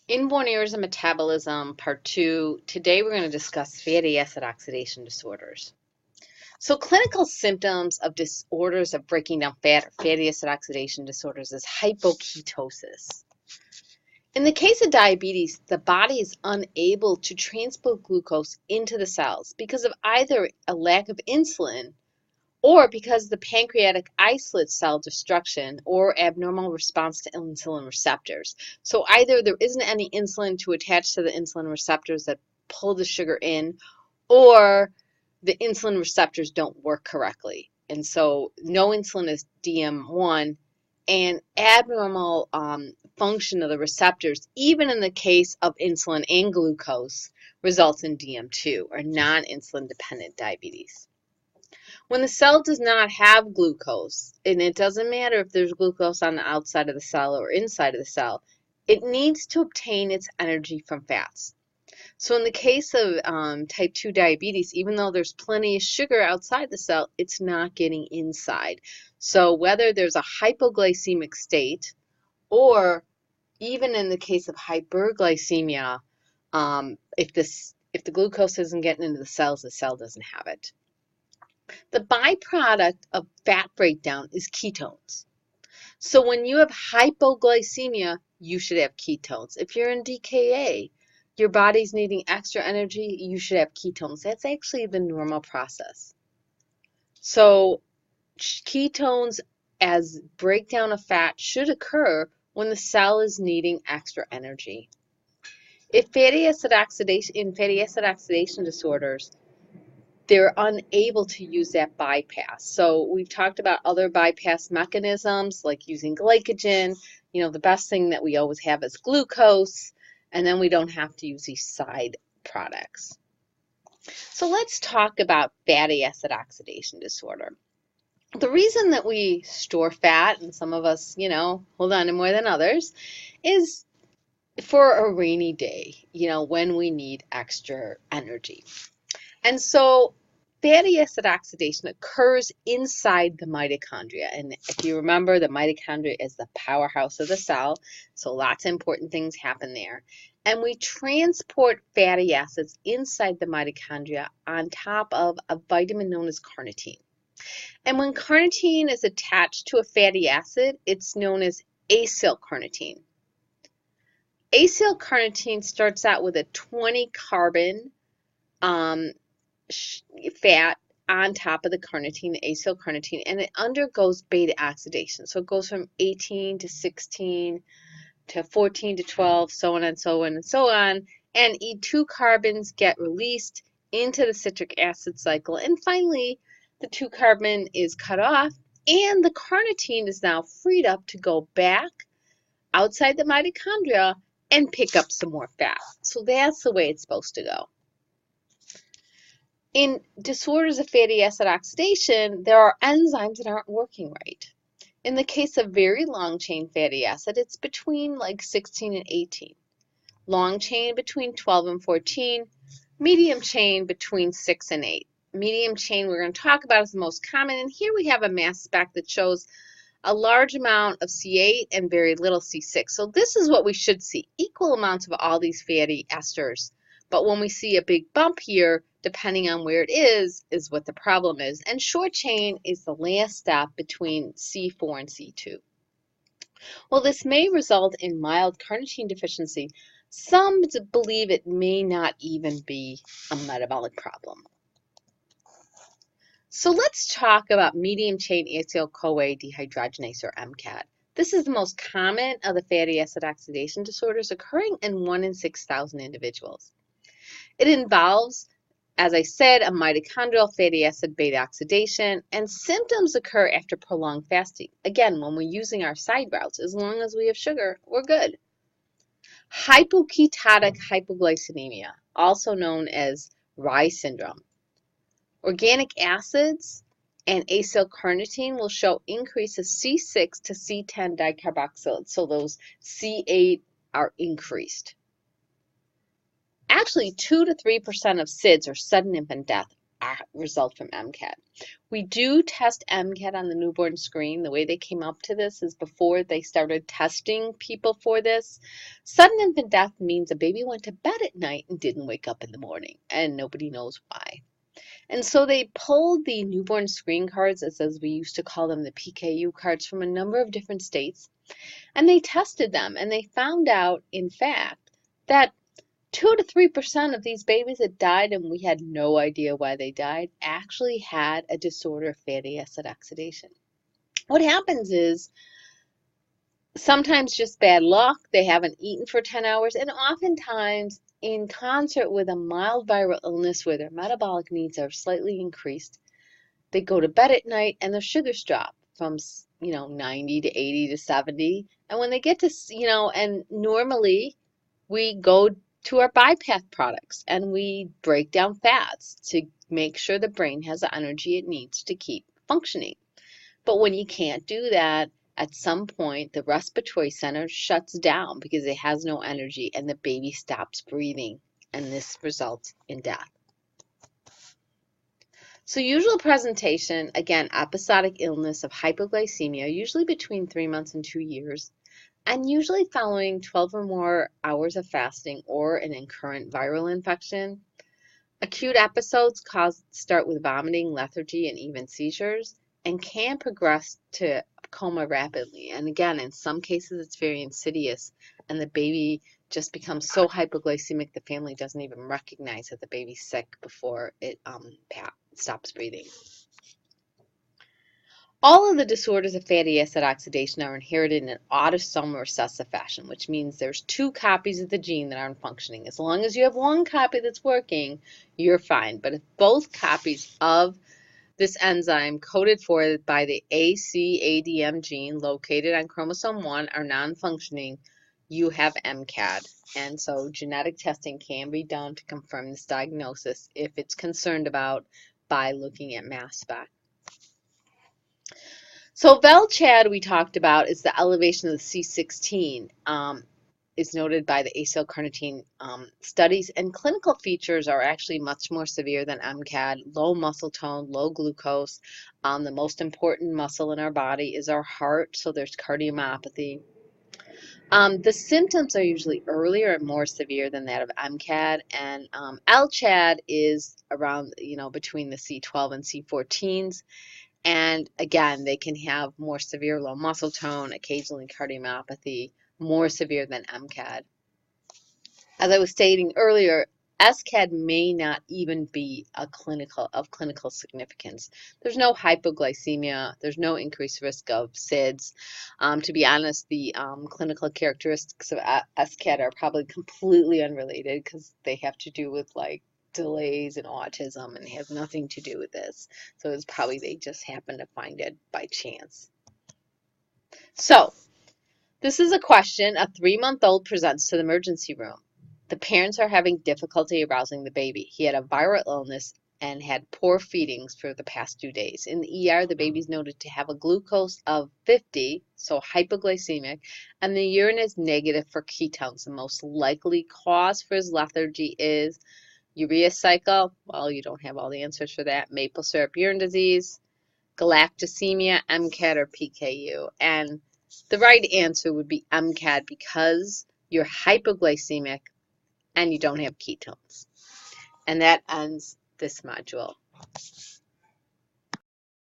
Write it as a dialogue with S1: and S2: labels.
S1: Inborn errors of metabolism, part 2. Today we're going to discuss fatty acid oxidation disorders. So clinical symptoms of disorders of breaking down fat or fatty acid oxidation disorders is hypoketosis. In the case of diabetes, the body is unable to transport glucose into the cells because of either a lack of insulin or because the pancreatic islet cell destruction or abnormal response to insulin receptors. So either there isn't any insulin to attach to the insulin receptors that pull the sugar in, or the insulin receptors don't work correctly. And so no insulin is DM1, and abnormal function of the receptors, even in the case of insulin and glucose, results in DM2, or non-insulin dependent diabetes. When the cell does not have glucose, and it doesn't matter if there's glucose on the outside of the cell or inside of the cell, it needs to obtain its energy from fats. So in the case of type 2 diabetes, even though there's plenty of sugar outside the cell, it's not getting inside. So whether there's a hypoglycemic state, or even in the case of hyperglycemia, if the glucose isn't getting into the cell doesn't have it. The byproduct of fat breakdown is ketones. So when you have hypoglycemia, you should have ketones. If you're in DKA, your body's needing extra energy, you should have ketones. That's actually the normal process. So ketones as breakdown of fat should occur when the cell is needing extra energy. In fatty acid oxidation disorders, they're unable to use that bypass. So we've talked about other bypass mechanisms like using glycogen. You know, the best thing that we always have is glucose, and then we don't have to use these side products. So let's talk about fatty acid oxidation disorder. The reason that we store fat, and some of us, hold on to more than others, is for a rainy day, when we need extra energy. And so fatty acid oxidation occurs inside the mitochondria. And if you remember, the mitochondria is the powerhouse of the cell, so lots of important things happen there. And we transport fatty acids inside the mitochondria on top of a vitamin known as carnitine. And when carnitine is attached to a fatty acid, it's known as acyl-Coenzyme. Acyl-Coenzyme starts out with a 20 carbon fat on top of the carnitine, acyl-Coenzyme, and it undergoes beta oxidation. So it goes from 18 to 16 to 14 to 12, so on and so on and so on. And E2 carbons get released into the citric acid cycle. And finally, the 2 carbon is cut off, and the carnitine is now freed up to go back outside the mitochondria and pick up some more fat. So that's the way it's supposed to go. In disorders of fatty acid oxidation, there are enzymes that aren't working right. In the case of very long-chain fatty acid, it's between like 16 and 18. Long chain between 12 and 14. Medium chain between 6 and 8. Medium chain we're going to talk about is the most common, and here we have a mass spec that shows a large amount of C8 and very little C6. So this is what we should see, equal amounts of all these fatty esters. But when we see a big bump here, depending on where it is what the problem is. And short chain is the last step between C4 and C2. Well, this may result in mild carnitine deficiency. Some believe it may not even be a metabolic problem. So let's talk about medium-chain acyl-CoA dehydrogenase, or MCAD. This is the most common of the fatty acid oxidation disorders, occurring in 1 in 6,000 individuals. It involves, as I said, a mitochondrial fatty acid beta oxidation, and symptoms occur after prolonged fasting. Again, when we're using our side routes, as long as we have sugar, we're good. Hypoketotic hypoglycemia, also known as Rye syndrome. Organic acids and acyl-Coenzyme will show increase of C6 to C10 dicarboxylates, so those C8 are increased. Actually, 2 to 3% of SIDS, or sudden infant death, result from MCAD. We do test MCAD on the newborn screen. The way they came up to this is before they started testing people for this. Sudden infant death means a baby went to bed at night and didn't wake up in the morning, and nobody knows why. And so they pulled the newborn screen cards, as we used to call them, the PKU cards, from a number of different states, and they tested them, and they found out, in fact, that 2 to 3% of these babies that died, and we had no idea why they died, actually had a disorder of fatty acid oxidation. What happens is sometimes just bad luck, they haven't eaten for 10 hours, and oftentimes in concert with a mild viral illness where their metabolic needs are slightly increased, they go to bed at night and their sugars drop from 90 to 80 to 70. And when they get to, and normally we go to our bypass products and we break down fats to make sure the brain has the energy it needs to keep functioning. But when you can't do that, at some point the respiratory center shuts down because it has no energy and the baby stops breathing, and this results in death. So usual presentation, again, episodic illness of hypoglycemia, usually between 3 months and 2 years, and usually following 12 or more hours of fasting or an incurrent viral infection. Acute episodes start with vomiting, lethargy, and even seizures, and can progress to coma rapidly. And again, in some cases, it's very insidious, and the baby just becomes so hypoglycemic the family doesn't even recognize that the baby's sick before it stops breathing. All of the disorders of fatty acid oxidation are inherited in an autosomal recessive fashion, which means there's 2 copies of the gene that aren't functioning. As long as you have 1 copy that's working, you're fine. But if both copies of this enzyme coded for by the ACADM gene located on chromosome 1 are non-functioning, you have MCAD. And so genetic testing can be done to confirm this diagnosis if it's concerned about by looking at mass spec. So VELCHAD we talked about is the elevation of the C16 is noted by the Acyl-Coenzyme studies, and clinical features are actually much more severe than MCAD. Low muscle tone, low glucose. The most important muscle in our body is our heart, so there's cardiomyopathy. The symptoms are usually earlier and more severe than that of MCAD, and LCHAD is around, between the C12 and C14s. And again, they can have more severe low muscle tone, occasionally cardiomyopathy, more severe than MCAD. As I was stating earlier, SCAD may not even be of clinical significance. There's no hypoglycemia. There's no increased risk of SIDS. To be honest, the clinical characteristics of SCAD are probably completely unrelated because they have to do with delays in autism and have nothing to do with this. So it's probably they just happened to find it by chance. So this is a question. A 3-month-old presents to the emergency room. The parents are having difficulty arousing the baby. He had a viral illness and had poor feedings for the past 2 days. In the ER, the baby's noted to have a glucose of 50, so hypoglycemic, and the urine is negative for ketones. The most likely cause for his lethargy is urea cycle. Well, you don't have all the answers for that. Maple syrup urine disease, galactosemia, MCAD, or PKU. And the right answer would be MCAD because you're hypoglycemic and you don't have ketones. And that ends this module.